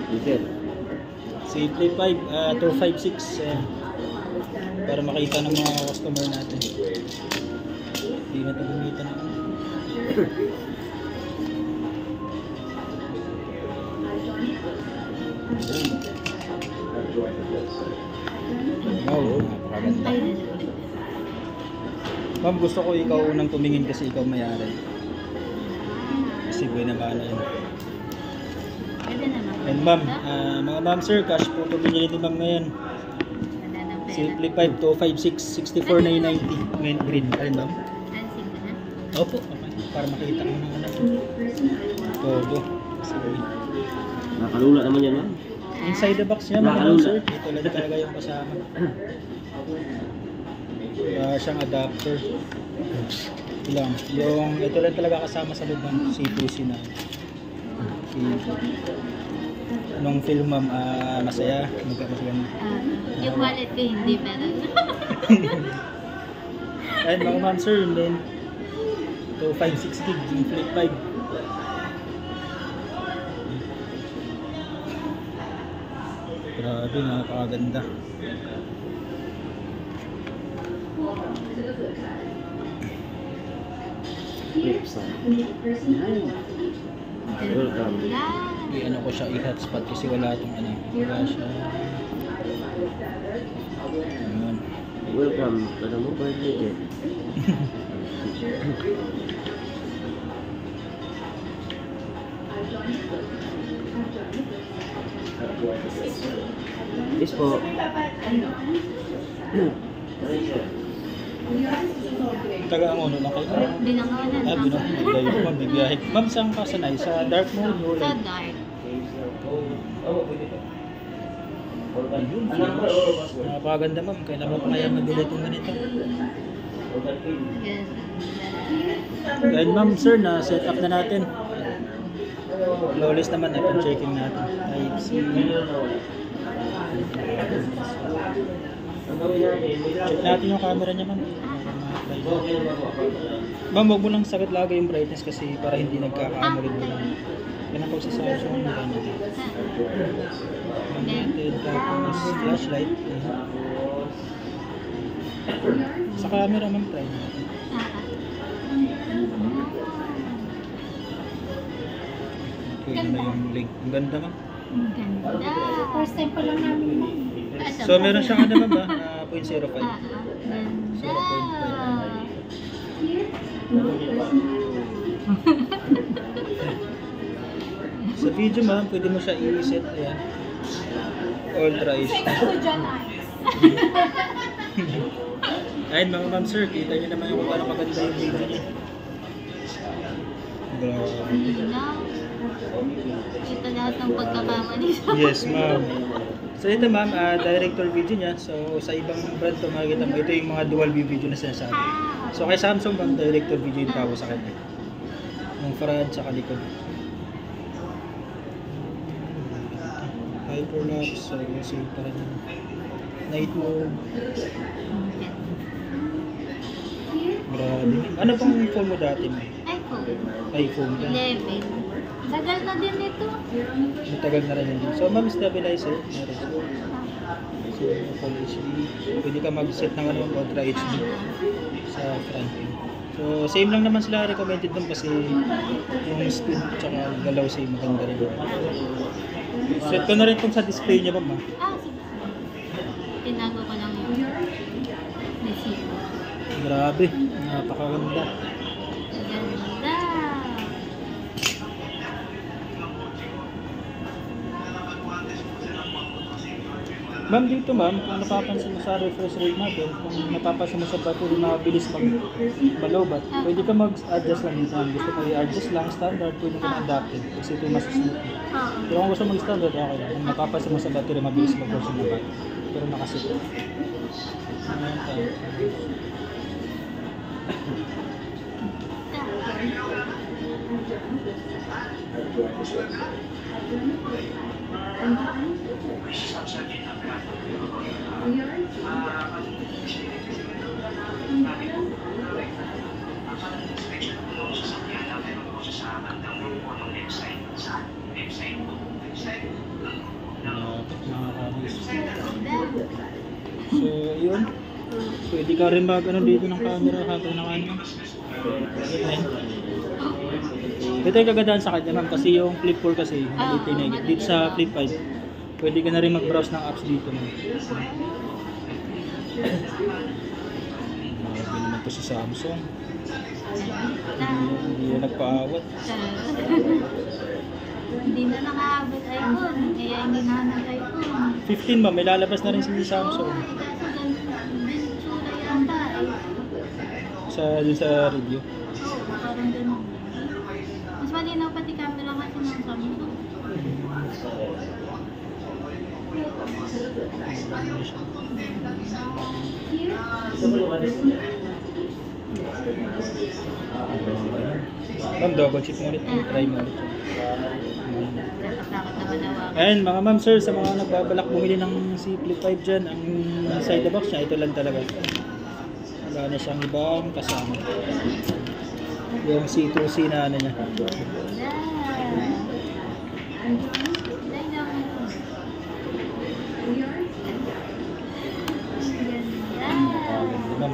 Ito. Simple 5, 256. Para makita ng mga customer natin. Hindi na ito gamitan ako. Wow, napakaganda. Ma'am, gusto ko ikaw unang tumingin kasi ikaw may-ari. Kasi buhay na bala yun. And ma'am, mga ma'am sir, cash po ito binili ni ma'am ngayon. Simple 5, 256, 64,990. Ngayon green. Alin ma'am? Opo, okay. Para makita ko ng anak. Todo. Sige. Nakalula naman yan, ma'am. Inside the box niya mga ma'am sir. Ito lang talaga yung kasama. Siyang adapter. Ilang. Yung ito lang talaga kasama sa loob ng C2C na. Nung film ma'am, masaya. Magkakasaganda. Yung wallet ko hindi meron. Ayun mga ma'am sir, then 256 gig, yung flip 5. Grabe, nakakaganda. Welcome. I-ano ko siya, i-hotspot kasi wala itong ano. Wala siya. Ayan. Welcome to the mobile legend. Yes po. Taga ang uno na kayo. Binakawanan ako. Binakawanan ko, ma'am, bibiyahe. Ma'am, saan ka sanay? Sa dark mode o Sa light? dark. Napakaganda ma'am, kailan mo pa kaya mabili itong ganito? Dahil ma'am sir, na set up na natin. Flawless naman, checking natin. Type-C. Check natin yung camera niya ma'am. Ma'am, huwag mo lang sagad lagay yung brightness kasi para hindi nagkaka-AMOLED mo lang. Yan ang pagsasabi sa mga ganyan. Natin, tapos flashlight. Sa camera ma'am, try natin. Okay na yung link. Ang ganda ma'am. Ang ganda. First time pa lang namin. So meron siyang ano ma'am ba? 0.05. Ganda. Sa video ma'am, pwede mo siya i-set. Ayan. Ultra HD. Ayun mga ma'am sir, kita nyo naman yung kung maganda yung video niya. Linaw. Ito lahat ng pagkakamali. Yes ma'am. So ito ma'am, director video niya. So sa ibang brand to makikita mo, ito yung mga dual view video na sinasabi. So kay Samsung ma'am, director video yung tawag sa kanya. Yung front sa likod. Hyperlapse, so save pa rin. Night mode. Grabe. Ano pang phone mo dati mo? iPhone ka? 11. Tagal na din ito. Matagal na rin yun. So ma'am, stabilizer. Meron siya. So Full HD. Pwede ka mag-set ng ano, Ultra HD sa front end. So same lang naman sila recommended dun kasi yung speed tsaka galaw same maganda rin. Set ko na rin itong sa display niya ma'am. Sige. Tinago ko lang yung receipt. Grabe. Napakaganda. Ganda. Ma'am, dito ma'am, kung napapansin mo sa refresh rate natin, kung napapansin mo sa battery na mabilis mag-balobat, pwede ka mag-adjust lang dito. Gusto mo i-adjust lang standard, pwede ka na-adapted kasi ito yung mas smooth. Pero kung gusto mag-standard, okay lang. Kung napapansin mo sa battery, mabilis mag-version na battery. Pero nakasit. Ayan tayo. So, yun. Pwede ka rin mag ano dito ng camera habang ng ano. Ayan. Ito yung kagandahan sa kanya ma'am kasi yung Flip 4 kasi maliit yung negative. Dito sa Flip 5, pwede ka na rin mag-browse ng apps dito ma'am. Grabe naman to si Samsung. Hindi na nagpaawat. Hindi na nakaabot iPhone. Kaya hindi na nag-iPhone. 15 ma'am, may lalabas na rin si Samsung. Oo, kaso ganun din tsura yata eh. Dun sa review. Oo, parang ganun. Mas malinaw pati camera kasi ng Samsung. Ma'am, double check mo ulit. Try mo ulit. Natatakot naman ako. Ayan mga ma'am sir, sa mga nagbabalak bumili ng C Flip 5 dyan, ang side the box niya, ito lang talaga. Wala na siyang ibang kasama. Yung C2C na ano niya. Ma'am.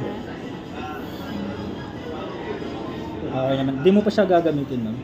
Okay naman. Di mo pa siya gagamitin ma'am.